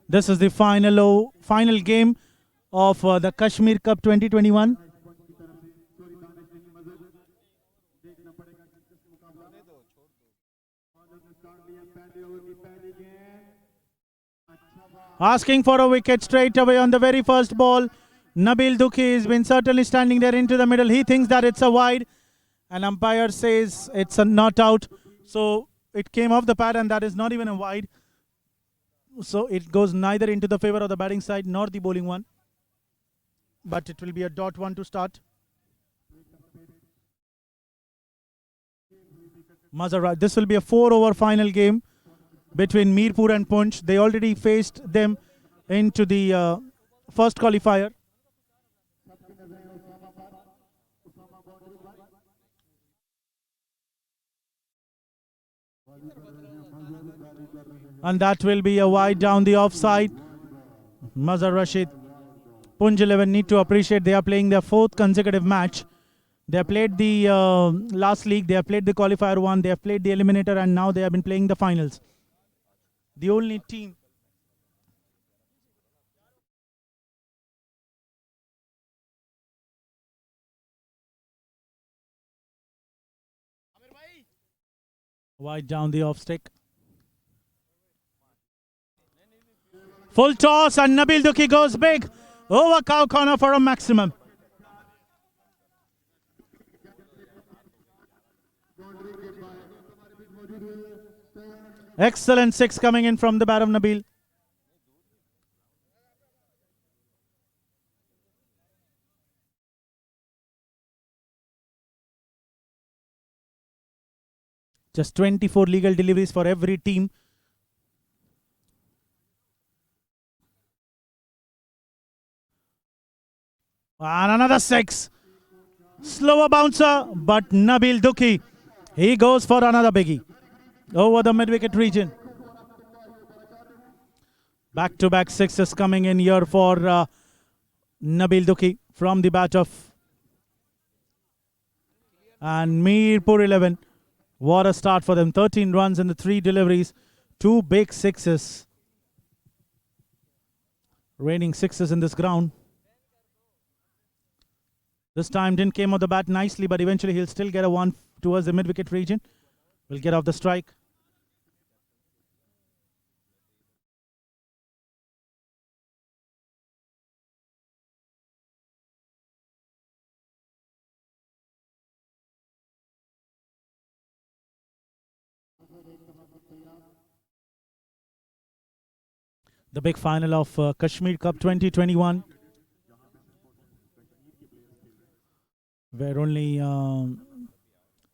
This is the final game of the Kashmir Cup 2021. Asking for a wicket straight away on the very first ball. Nabil Dukhi has been certainly standing there into the middle. He thinks that it's a wide, and umpire says it's a not out. So it came off the pad, and that is not even a wide. So it goes neither into the favor of the batting side nor the bowling one. But it will be a dot one to start. Mazharrash. This will be a 4-over final game between Mirpur and Punch. They already faced them into the first qualifier. And that will be a wide down the offside. Mazhar Rashid. Punj 11 need to appreciate they are playing their 4th consecutive match. They have played the last league, they have played the qualifier one, they have played the eliminator, and now they have been playing the finals. The only team wide down the off stick. Full toss and Nabil Dukhi goes big over cow corner for a maximum. Excellent 6 coming in from the bat of Nabil. Just 24 legal deliveries for every team. And another 6. Slower bouncer, but Nabil Dukhi, he goes for another biggie over the mid-wicket region. Back-to-back 6s coming in here for Nabil Dukhi from the bat of and Mirpur 11. What a start for them. 13 runs in the 3 deliveries. 2 big 6s. Raining 6s in this ground. This time didn't came off the bat nicely, but eventually he'll still get a 1 towards the mid-wicket region. Will get off the strike. The big final of Kashmir Cup 2021, where only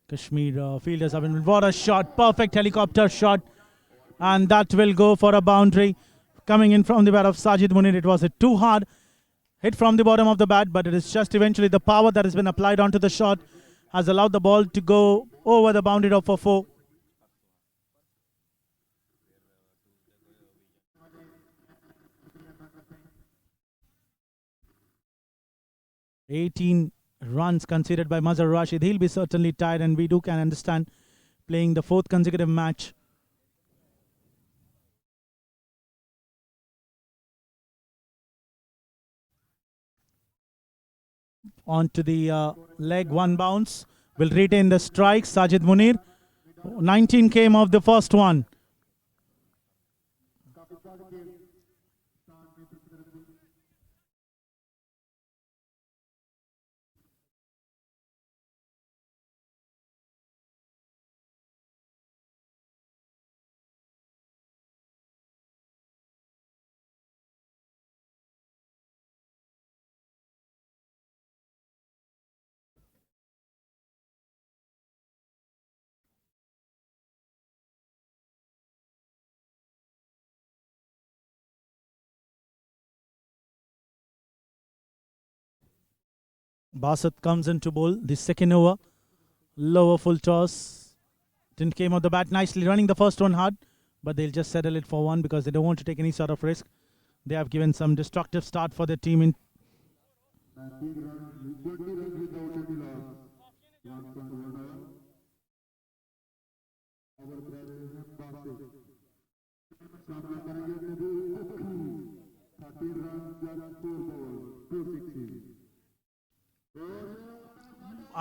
Kashmir fielders have been. What a shot! Perfect helicopter shot, and that will go for a boundary. Coming in from the bat of Sajid Munir, it was a too hard hit from the bottom of the bat, but it is just eventually the power that has been applied onto the shot has allowed the ball to go over the boundary of for 4. 18 runs conceded by Mazhar Rashid. He'll be certainly tired, and we can understand playing the 4th consecutive match. Onto the leg, 1 bounce. Will retain the strike. Sajid Munir. 19 came off the first one. Basit comes in to bowl the second over. Lower full toss. Didn't came off the bat nicely, running the first one hard, but they'll just settle it for 1 because they don't want to take any sort of risk. They have given some destructive start for their team in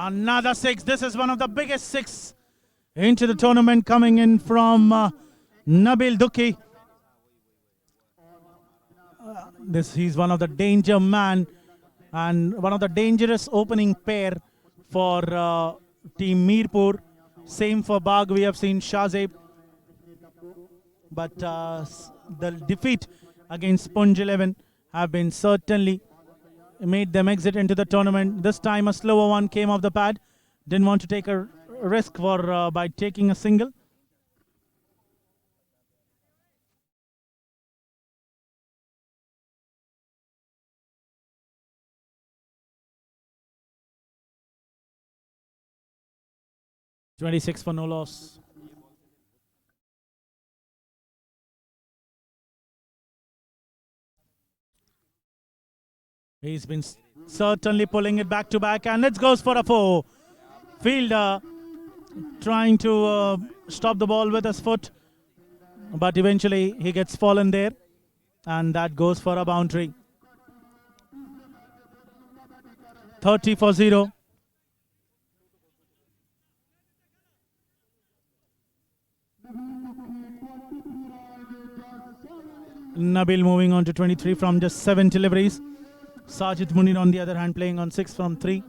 Another six. This is one of the biggest six into the tournament coming in from Nabil Duki. He's one of the danger man and one of the dangerous opening pair for Team Mirpur. Same for Bagh. We have seen Shazeb. But the defeat against Punj 11 have been certainly made them exit into the tournament. This time a slower one came off the pad. Didn't want to take a risk for by taking a single. .26 for no loss. He's been certainly pulling it back to back, and it goes for a four. Fielder trying to stop the ball with his foot, but eventually he gets fallen there, and that goes for a boundary. 30 for 0. Nabil moving on to 23 from just 7 deliveries. Sajid Munir on the other hand playing on 6 from 3.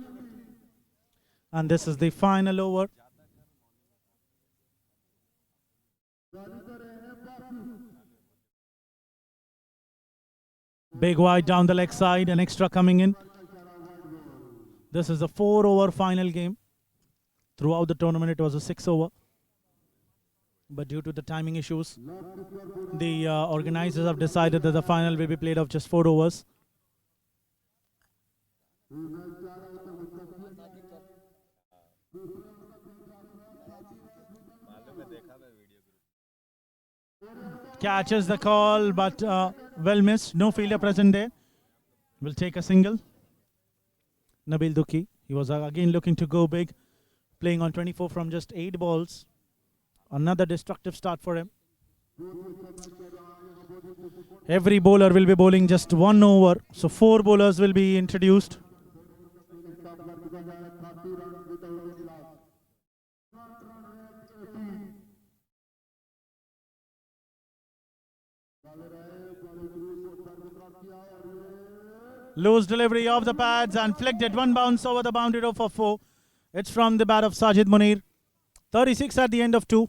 And this is the final over. Big wide down the leg side, an extra coming in. This is a 4-over final game. Throughout the tournament it was a 6-over. But due to the timing issues, the organizers have decided that the final will be played of just 4 overs. Catches the call, but well missed. No fielder present there. Will take a single. Nabil Duki. He was again looking to go big, playing on 24 from just 8 balls. Another destructive start for him. Every bowler will be bowling just 1 over, so 4 bowlers will be introduced. Loose delivery of the pads and flicked it. 1 bounce over the boundary row for 4. It's from the bat of Sajid Munir. 36 at the end of 2.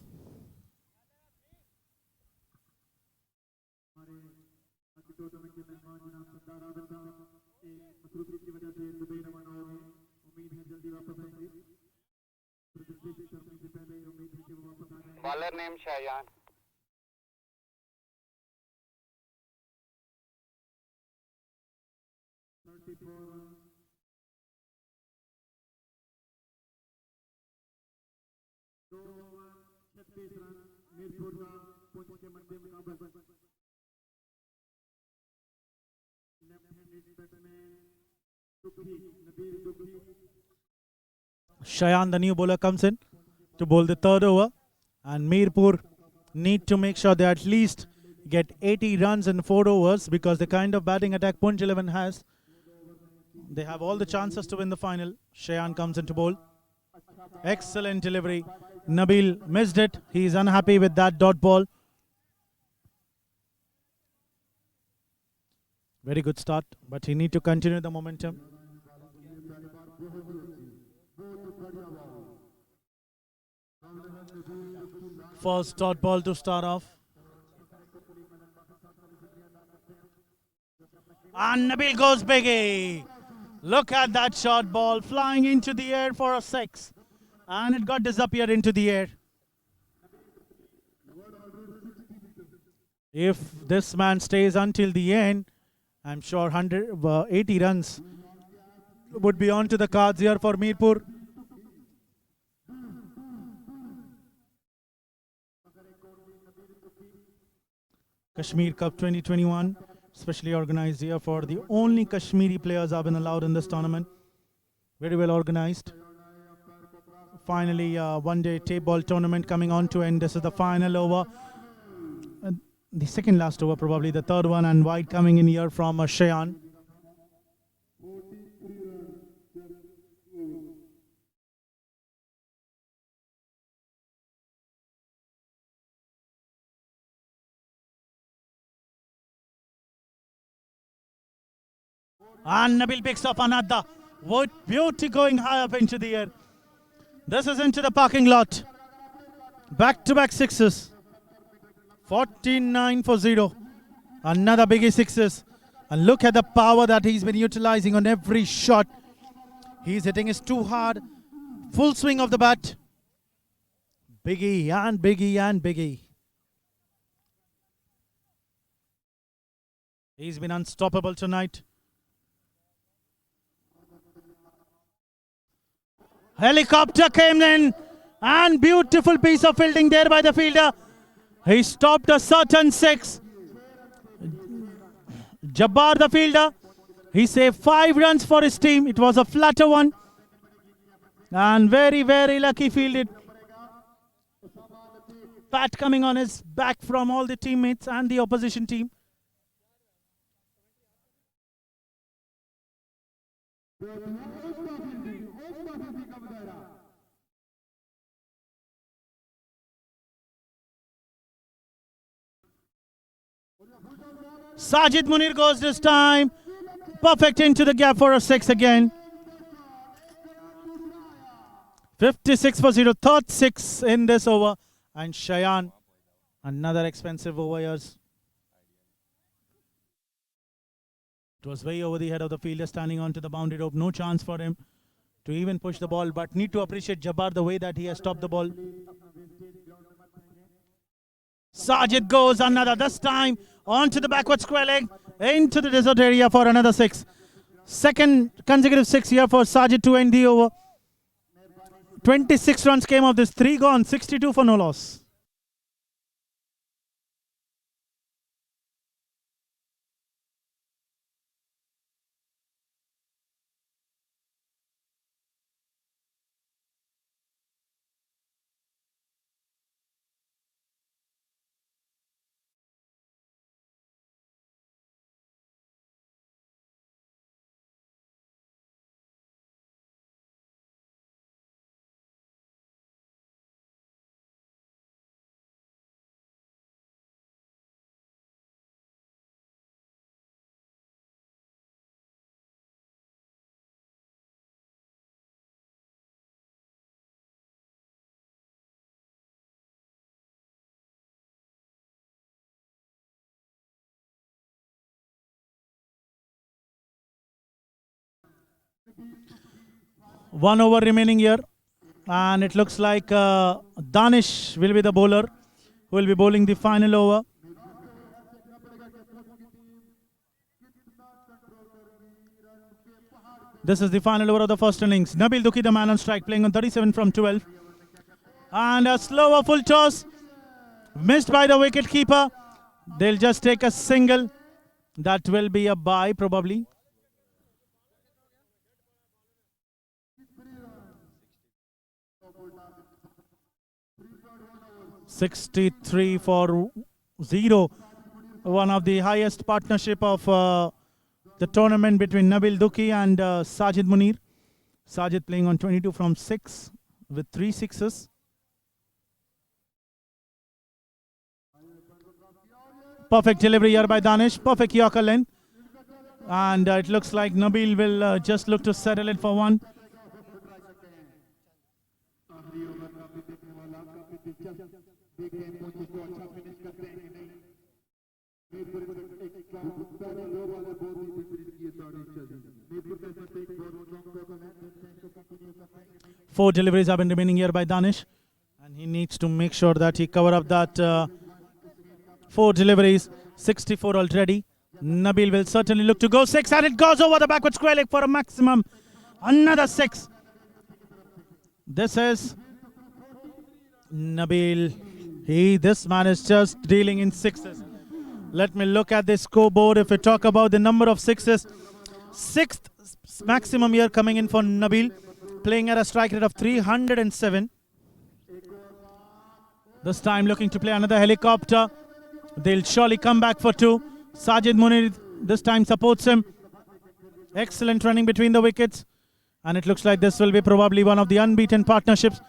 Bowler name Shayan. Shayan, the new bowler, comes in to bowl the 3rd over, and Mirpur need to make sure they at least get 80 runs in 4 overs, because the kind of batting attack Punj 11 has, they have all the chances to win the final. Shayan comes into bowl. Excellent delivery. Nabil missed it. He is unhappy with that dot ball. Very good start, but he need to continue the momentum. First dot ball to start off. And Nabil goes biggie. Look at that short ball flying into the air for a 6. And it got disappeared into the air. If this man stays until the end, I'm sure 180 runs would be on to the cards here for Mirpur. Kashmir Cup 2021, specially organized here for the only Kashmiri players have been allowed in this tournament. Very well organized. Finally, one-day tape ball tournament coming on to end. This is the final over. The second last over, probably the 3rd one, and wide coming in here from Shayan. And Nabil picks up another. What beauty going high up into the air. This is into the parking lot. Back-to-back sixes. 49 for 0. Another biggie sixes. And look at the power that he's been utilizing on every shot. He's hitting his too hard. Full swing of the bat. Biggie and biggie and biggie. He's been unstoppable tonight. Helicopter came in. And beautiful piece of fielding there by the fielder. He stopped a certain six. Jabbar the fielder. He saved 5 runs for his team. It was a flatter one. And very, very lucky fielded. Pat coming on his back from all the teammates and the opposition team. Sajid Munir goes this time. Perfect into the gap for a 6 again. 56 for 0. Third 6 in this over. And Shayan, another expensive over yours. It was way over the head of the fielder standing onto the boundary rope. No chance for him to even push the ball. But need to appreciate Jabbar the way that he has stopped the ball. Sajid goes another. This time onto the backward square leg. Into the desert area for another 6. Second consecutive 6 here for Sajid to end the over. 26 runs came of this. 3 gone. 62 for no loss. One over remaining here, and it looks like Danish will be the bowler who will be bowling the final over. This is the final over of the first innings. Nabil Dukhi, the man on strike, playing on 37 from 12. And a slower full toss, missed by the wicket keeper. They'll just take a single. That will be a bye probably. $63 for 0. One of the highest partnership of the tournament between Nabil Dukhi and Sajid Munir. Sajid playing on 22 from 6 with 3 sixes. Perfect delivery here by Danish. Perfect Yorker length. And it looks like Nabil will just look to settle it for one. Four deliveries have been remaining here by Danish, and he needs to make sure that he cover up that 4 deliveries. 64 already. Nabil will certainly look to go 6, and it goes over the backward square leg for a maximum. Another 6. This is Nabil. This man is just dealing in 6s. Let me look at the scoreboard. If we talk about the number of 6s, 6th maximum here coming in for Nabil, playing at a strike rate of 307. This time looking to play another helicopter. They'll surely come back for 2. Sajid Munir this time supports him. Excellent running between the wickets. And it looks like this will be probably one of the unbeaten partnerships.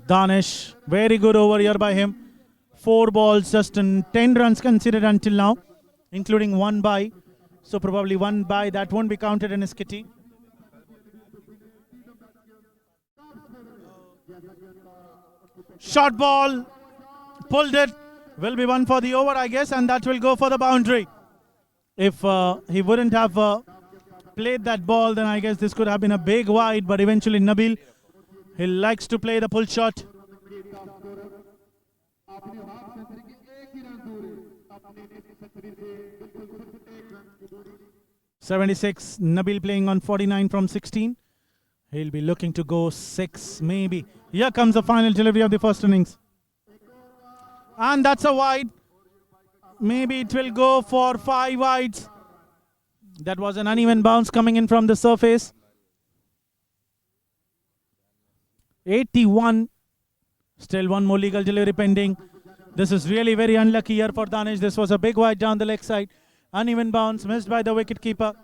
Danish, very good over here by him. 4 balls, just in 10 runs considered until now, including 1 by So probably one by that won't be counted in his kitty. Short ball, pulled it, will be one for the over, I guess, and that will go for the boundary. If he wouldn't have played that ball, then I guess this could have been a big wide, but eventually Nabil, he likes to play the pull shot. 76, Nabil playing on 49 from 16. He'll be looking to go 6, maybe. Here comes the final delivery of the first innings. And that's a wide. Maybe it will go for 5 wides. That was an uneven bounce coming in from the surface. 81. Still one more legal delivery pending. This is really very unlucky here for Danish. This was a big wide down the leg side. Uneven bounce missed by the wicket keeper.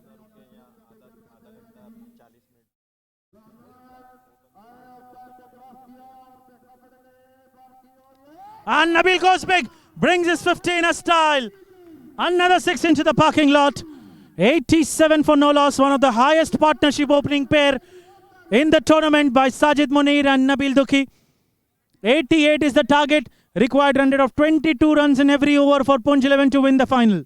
And Nabil goes big, brings his 15 a style. Another 6 into the parking lot. 87 for no loss, one of the highest partnership opening pair in the tournament by Sajid Munir and Nabil Dukhi. 88 is the target, required run rate of 22 runs in every over for Punj 11 to win the final.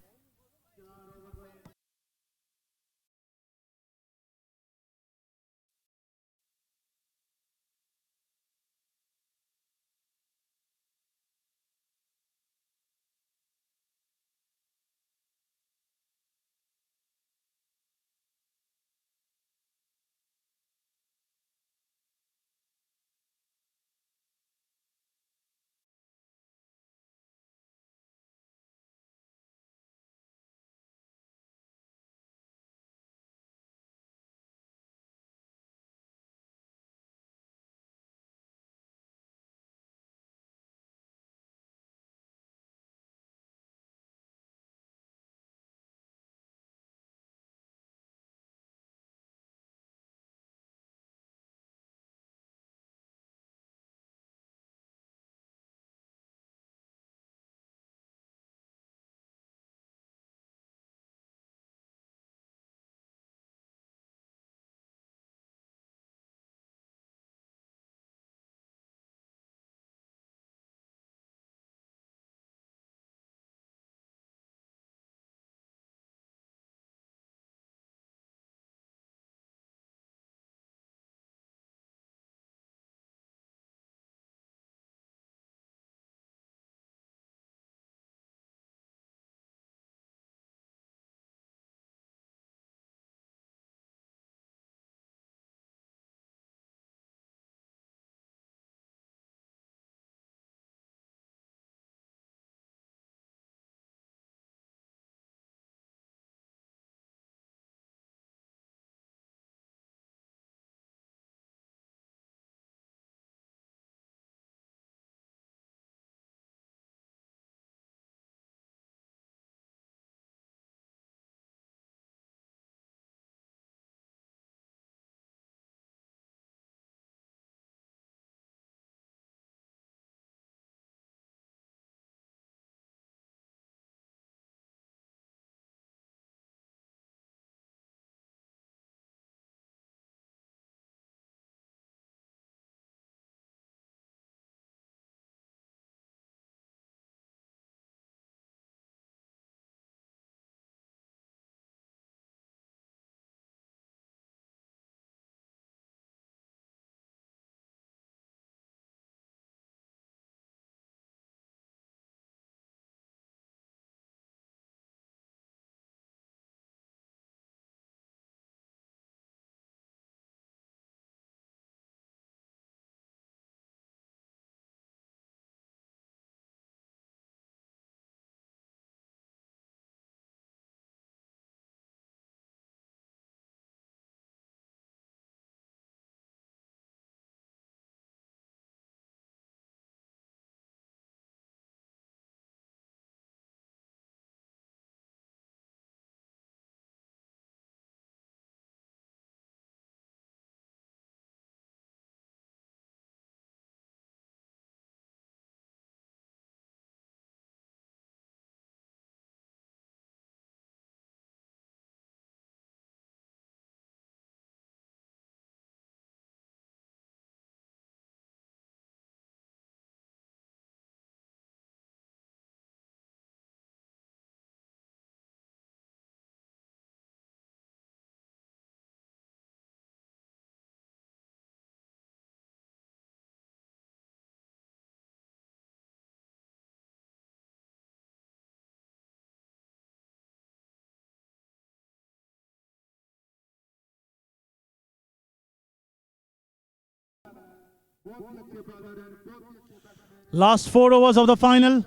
Last 4 overs of the final.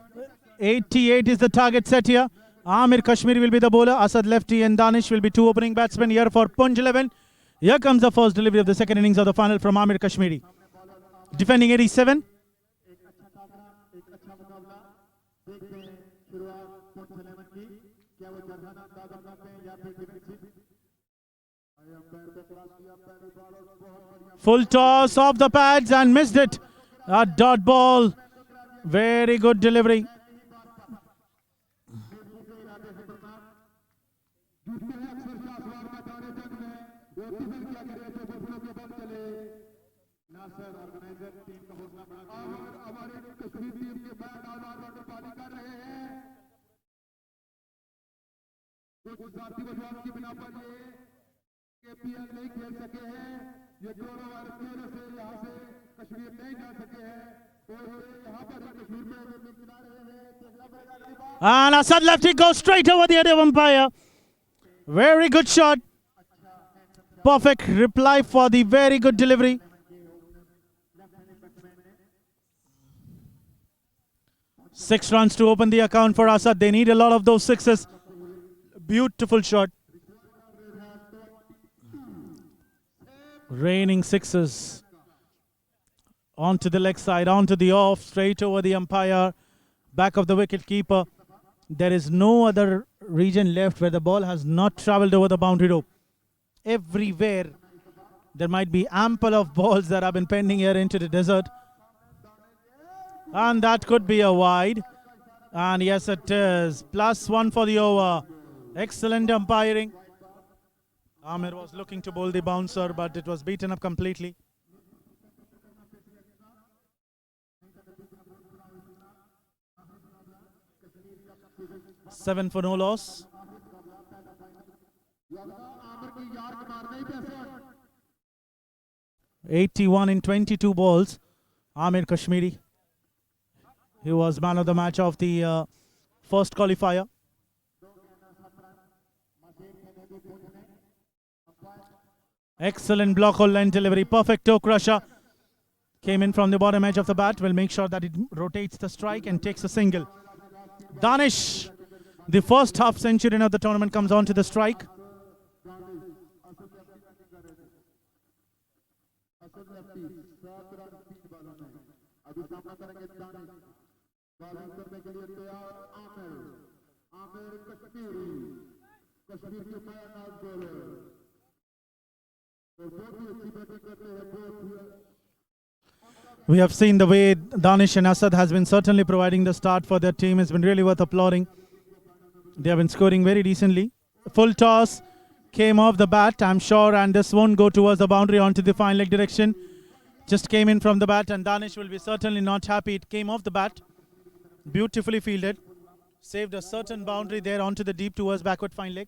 88 is the target set here. Amir Kashmiri will be the bowler. Asad lefty and Danish will be two opening batsmen here for Punj 11. Here comes the first delivery of the second innings of the final from Amir Kashmiri. Defending 87. Full toss off the pads and missed it. A dot ball. Very good delivery. And Asad lefty goes straight over the head of umpire. Very good shot. Perfect reply for the very good delivery. Six runs to open the account for Asad. They need a lot of those sixes. Beautiful shot. Raining sixes. Onto the leg side, onto the off, straight over the umpire, back of the wicket keeper. There is no other region left where the ball has not travelled over the boundary rope. Everywhere there might be ample of balls that have been pending here into the desert. And that could be a wide. And yes, it is. +1 for the over. Excellent umpiring. Amir was looking to bowl the bouncer, but it was beaten up completely. 7 for no loss. '81 in 22 balls. Amir Kashmiri. He was man of the match of the first qualifier. Excellent block hole length delivery. Perfect toe crusher. Came in from the bottom edge of the bat. Will make sure that it rotates the strike and takes a single. Danish, the first half centurion of the tournament, comes on to the strike. We have seen the way Danish and Asad has been certainly providing the start for their team. It's been really worth applauding. They have been scoring very decently. Full toss came off the bat, I'm sure, and this won't go towards the boundary onto the fine leg direction. Just came in from the bat, and Danish will be certainly not happy. It came off the bat. Beautifully fielded. Saved a certain boundary there onto the deep towards backward fine leg.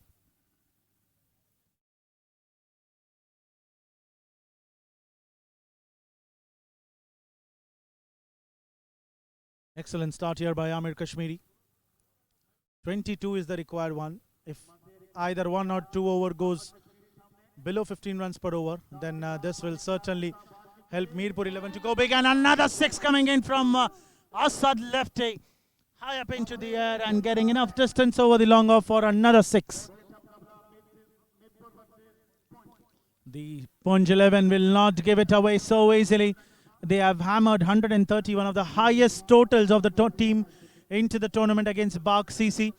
Excellent start here by Amir Kashmiri. 22 is the required one. If either 1 or 2 over goes below 15 runs per over, then this will certainly help Mirpur 11 to go big. And another 6 coming in from Asad lefty. High up into the air and getting enough distance over the long off for another 6. The Punj 11 will not give it away so easily. They have hammered 130, one of the highest totals of the team into the tournament against Bak CC,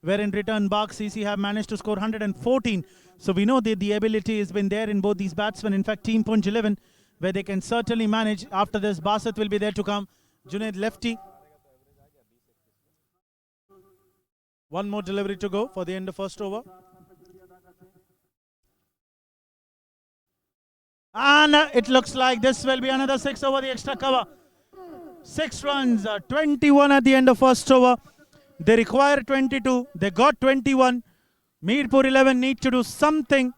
where in return Bak CC have managed to score 114. So we know that the ability has been there in both these batsmen. In fact, Team Punj 11, where they can certainly manage. After this, Basit will be there to come. Junaid lefty. One more delivery to go for the end of first over. And it looks like this will be another 6 over the extra cover. 6 runs, 21 at the end of first over. They require 22. They got 21. Mirpur 11 need to do something.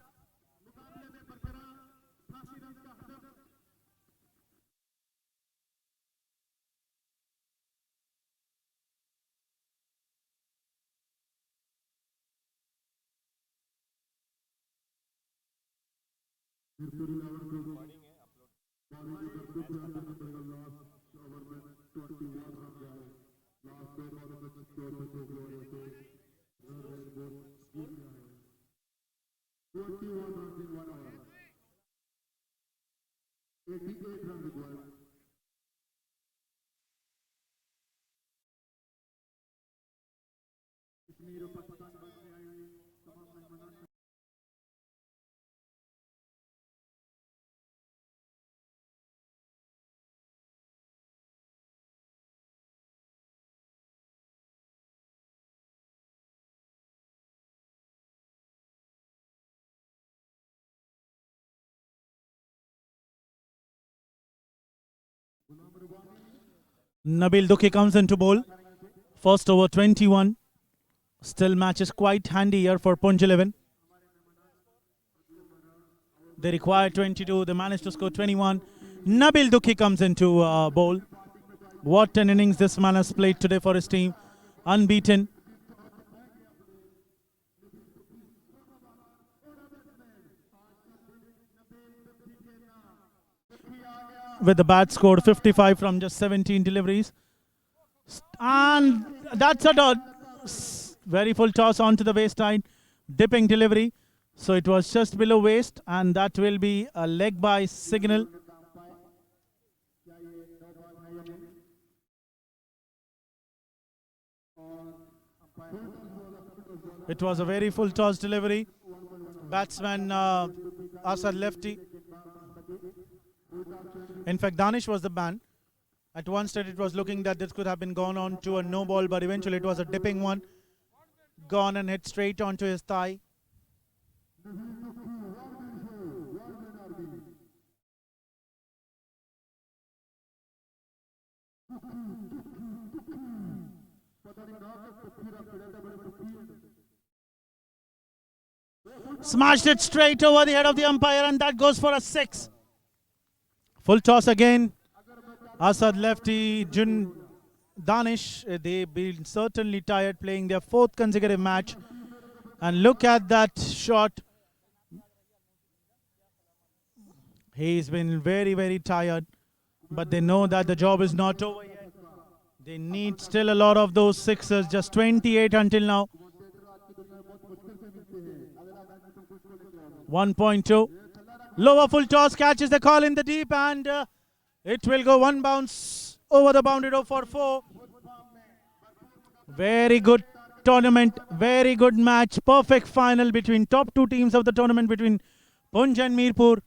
Nabil Dukhi comes into bowl. First over 21. Still match is quite handy here for Punj 11. They require 22. They managed to score 21. Nabil Dukhi comes into bowl. What an innings this man has played today for his team. Unbeaten. With the bat scored 55 from just 17 deliveries. And that's a dot. Very full toss onto the waistline. Dipping delivery. So it was just below waist, and that will be a leg by signal. It was a very full toss delivery. Batsman Asad lefty. In fact, Danish was the man. At one stage, it was looking that this could have been gone on to a no ball, but eventually it was a dipping one. Gone and hit straight onto his thigh. Smashed it straight over the head of the umpire, and that goes for a 6. Full toss again. Asad lefty, Jun Danish. They've been certainly tired playing their 4th consecutive match. And look at that shot. He's been very, very tired. But they know that the job is not over yet. They need still a lot of those sixes. Just 28 until now. 1.2. Lower full toss catches the call in the deep, and it will go one bounce over the boundary for 4. Very good tournament, very good match. Perfect final between top 2 teams of the tournament, between Punj and Mirpur.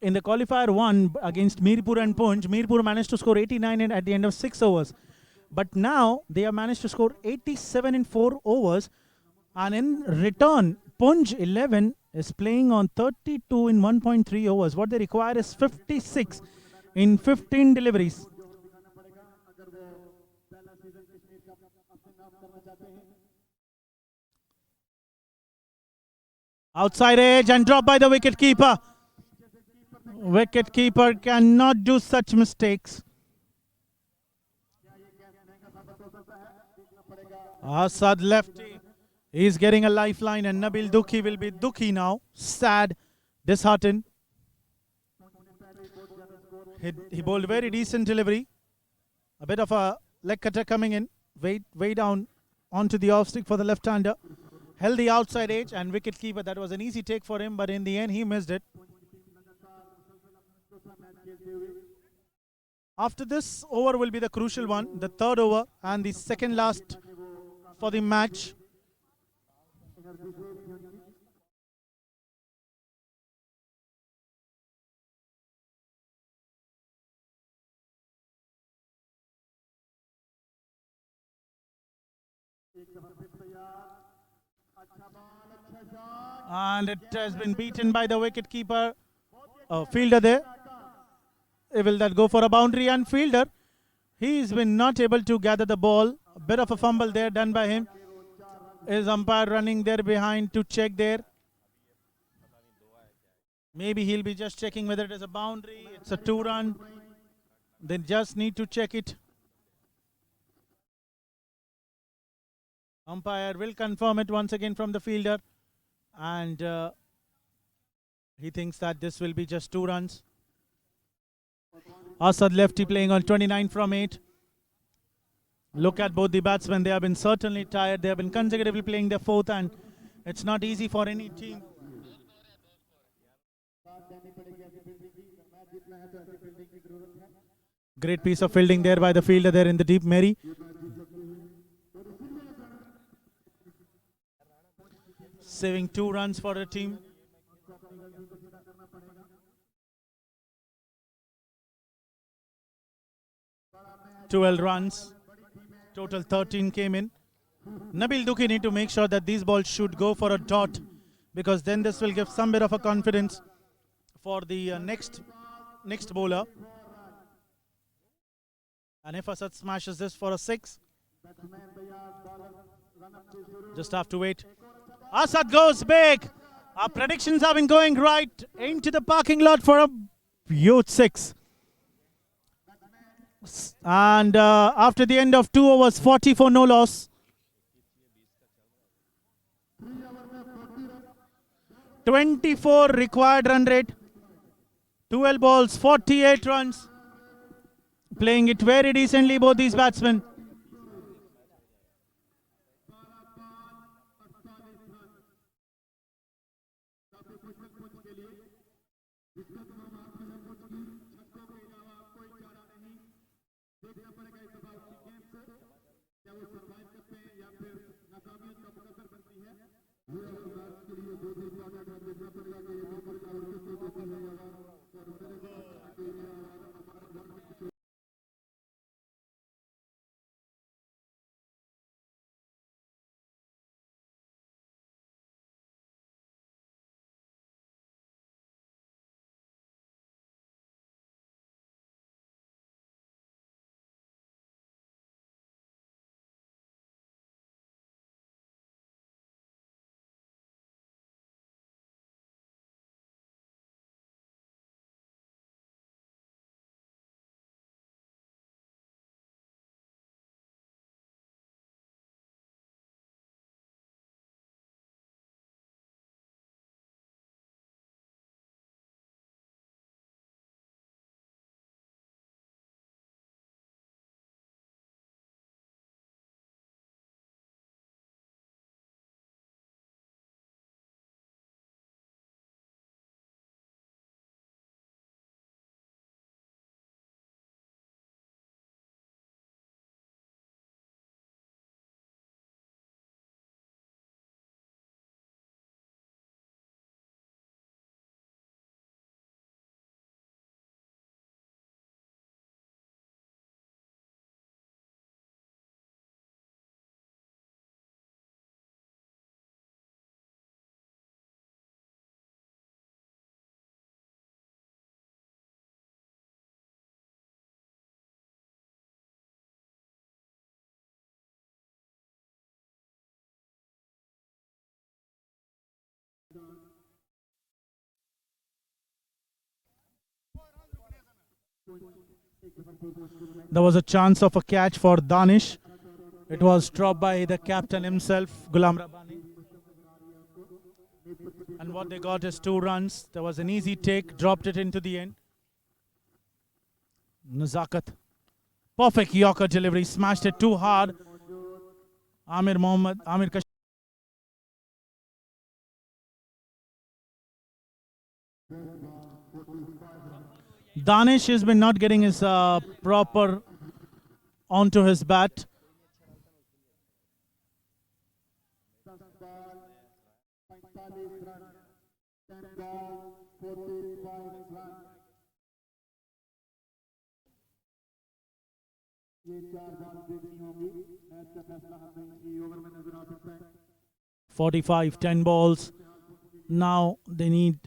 In the qualifier 1 against Mirpur and Punj, Mirpur managed to score 89 at the end of 6 overs. But now they have managed to score 87 in 4 overs. And in return, Punj 11 is playing on 32 in 1.3 overs. What they require is 56 in 15 deliveries. Outside edge and drop by the wicket keeper. Wicket keeper cannot do such mistakes. Asad lefty. He's getting a lifeline, and Nabil Dukhi will be Dukhi now. Sad, disheartened. He bowled very decent delivery. A bit of a leg cutter coming in. Way down onto the off stick for the left-hander. Held the outside edge, and wicket keeper. That was an easy take for him, but in the end he missed it. After this over will be the crucial one, the 3rd over and the second last for the match. And it has been beaten by the wicket keeper. Fielder there. Will that go for a boundary? And fielder, he's been not able to gather the ball. A bit of a fumble there done by him. Is umpire running there behind to check there? Maybe he'll be just checking whether it is a boundary. It's a 2-run. They just need to check it. Umpire will confirm it once again from the fielder. And he thinks that this will be just 2 runs. Asad lefty playing on 29 from 8. Look at both the batsmen. They have been certainly tired. They have been consecutively playing their 4th, and it's not easy for any team. Great piece of fielding there by the fielder there in the deep Mary. Saving 2 runs for the team. Twelve runs. Total 13 came in. Nabil Dukhi need to make sure that these balls should go for a dot, because then this will give some bit of a confidence for the next bowler. And if Asad smashes this for a 6, just have to wait. Asad goes big. Our predictions have been going right into the parking lot for a huge 6. And after the end of 2 overs, 40 for no loss. 24 required run rate. 12 balls, 48 runs. Playing it very decently, both these batsmen. There was a chance of a catch for Danish. It was dropped by the captain himself, Ghulam Rabbani. And what they got is 2 runs. There was an easy take, dropped it into the end. Nazakat. Perfect Yorker delivery, smashed it too hard. Amir Kashif. Danish has been not getting his proper onto his bat. ये 4 बाल देखनी होगी, match का फैसला हर over में नजर आ सकता है. 45, 10 balls. Now they need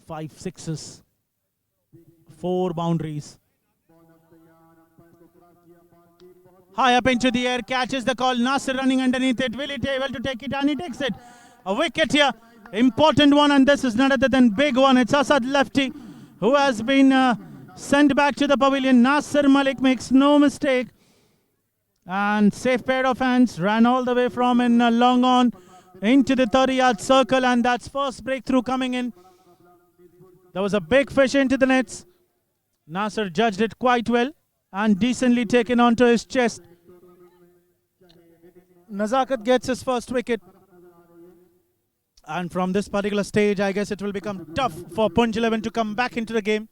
5 sixes, 4 boundaries. High up into the air, catches the call. Nasser running underneath it. Will he be able to take it? And he takes it. A wicket here. Important one, and this is none other than big one. It's Asad lefty who has been sent back to the pavilion. Nasser Malik makes no mistake. And safe pair of hands. Ran all the way from in long on. into the 30-yard circle, and that's first breakthrough coming in. There was a big fish into the nets. Nasser judged it quite well and decently taken onto his chest. Nazakat gets his first wicket. And from this particular stage, I guess it will become tough for Punj 11 to come back into the game.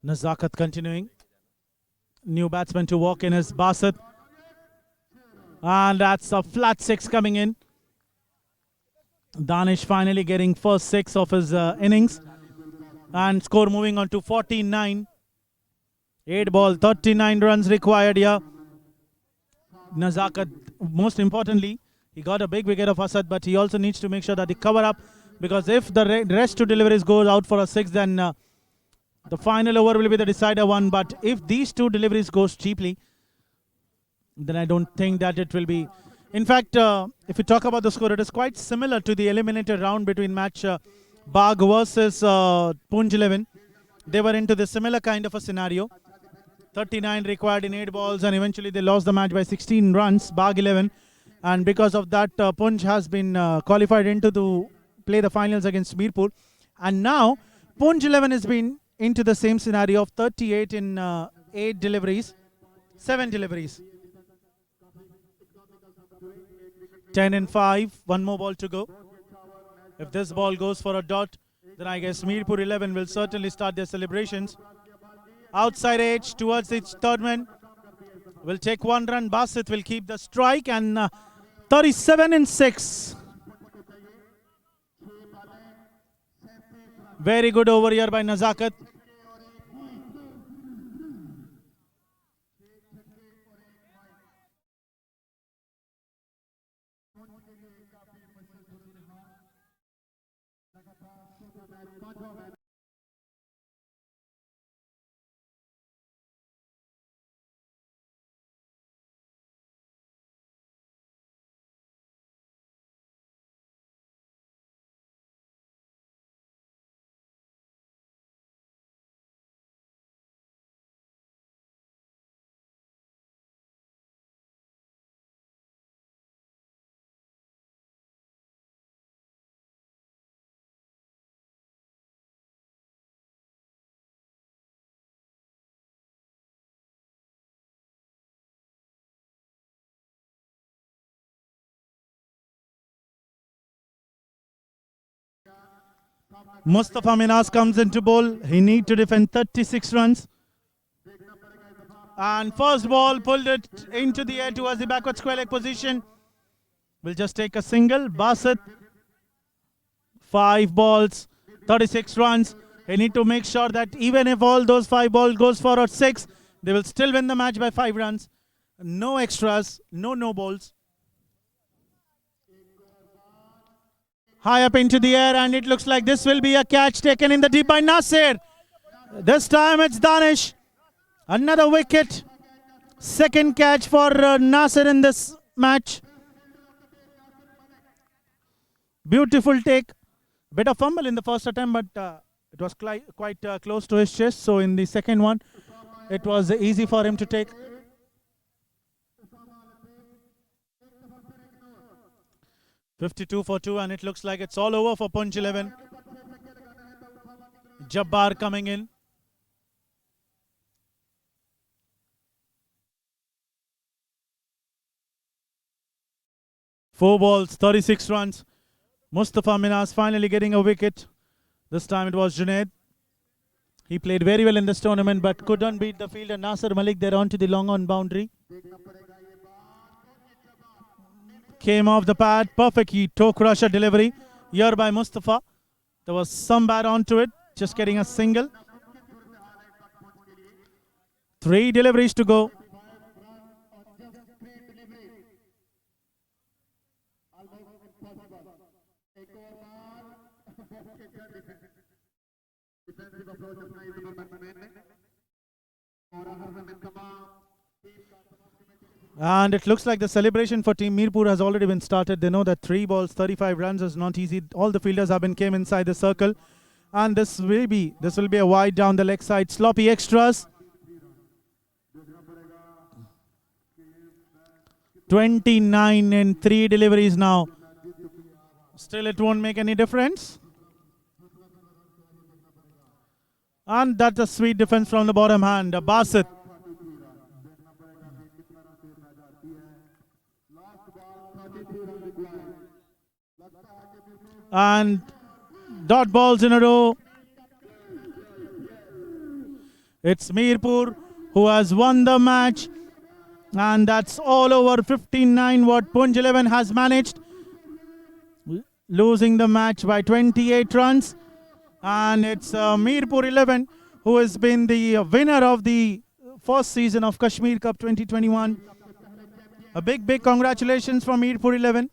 Nazakat continuing. New batsman to walk in is Basit. And that's a flat six coming in. Danish finally getting first six of his innings. And score moving on to 49. 8 ball, 39 runs required here. Nazakat, most importantly, he got a big wicket of Asad, but he also needs to make sure that they cover up, because if the rest two deliveries goes out for a six, then the final over will be the decider one. But if these two deliveries goes cheaply, then I don't think that it will be. In fact, if you talk about the score, it is quite similar to the eliminator round between match Bagh versus Punj 11. They were into the similar kind of a scenario. 39 required in 8 balls, and eventually they lost the match by 16 runs, Bagh 11. And because of that, Punj has been qualified into to play the finals against Mirpur. And now, Punj 11 has been into the same scenario of 38 in 8 deliveries, 7 deliveries. 10 and 5, one more ball to go. If this ball goes for a dot, then I guess Mirpur 11 will certainly start their celebrations. Outside edge towards its third man. Will take 1 run. Basit will keep the strike, and 37 and 6. Very good over here by Nazakat. Mustafa Minhas comes into bowl. He needs to defend 36 runs. And first ball pulled it into the air towards the backward square leg position. Will just take a single. Basit, 5 balls, 36 runs. They need to make sure that even if all those 5 balls goes for a 6, they will still win the match by 5 runs. No extras, no balls. High up into the air, and it looks like this will be a catch taken in the deep by Nasir. This time it's Danish. Another wicket. Second catch for Nasir in this match. Beautiful take. Bit of fumble in the first attempt, but it was quite close to his chest. So in the second one, it was easy for him to take. .52 for 2, and it looks like it's all over for Punj 11. Jabbar coming in. Four balls, 36 runs. Mustafa Minhas finally getting a wicket. This time it was Junaid. He played very well in this tournament but couldn't beat the fielder Nasser Malik. They're on to the long on boundary. Came off the pad. Perfect toe crusher delivery here by Mustafa. There was some bat onto it. Just getting a single. 3 deliveries to go. And it looks like the celebration for Team Mirpur has already been started. They know that 3 balls, 35 runs is not easy. All the fielders have been came inside the circle. And this will be a wide down the leg side. Sloppy extras. 29 and 3 deliveries now. Still it won't make any difference. And that's a sweet defense from the bottom hand. Basit. And dot balls in a row. It's Mirpur who has won the match. And that's all over. 59 what Punj 11 has managed. Losing the match by 28 runs. And it's Mirpur 11 who has been the winner of the first season of Kashmir Cup 2021. A big congratulations from Mirpur 11.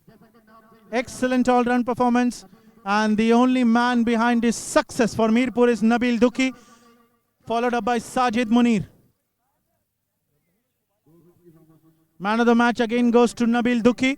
Excellent all-round performance. And the only man behind this success for Mirpur is Nabil Dukhi, followed up by Sajid Munir. Man of the match again goes to Nabil Dukhi.